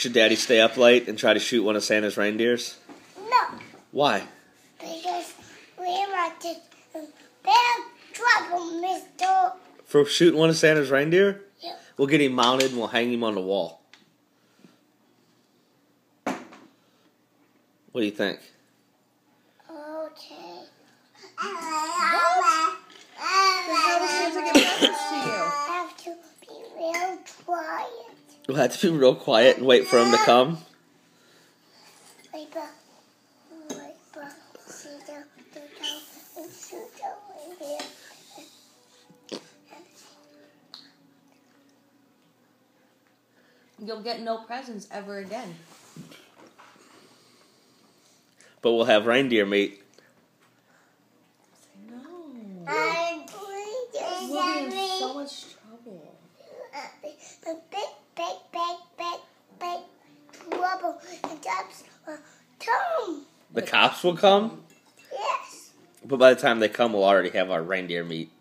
Should Daddy stay up late and try to shoot one of Santa's reindeers? No. Why? Because we might get in big trouble, mister. For shooting one of Santa's reindeer? Yeah. We'll get him mounted and we'll hang him on the wall. What do you think? Okay. How is Santa get presents to you? I have to be real quiet. We'll have to be real quiet and wait for him to come. Wait, see and shoot over here. You'll get no presents ever again. But we'll have reindeer meat. No. I'm going to We'll be in so much trouble. a big trouble. And that's Tom. The cops will come, Yes. but by the time they come, we'll already have our reindeer meat.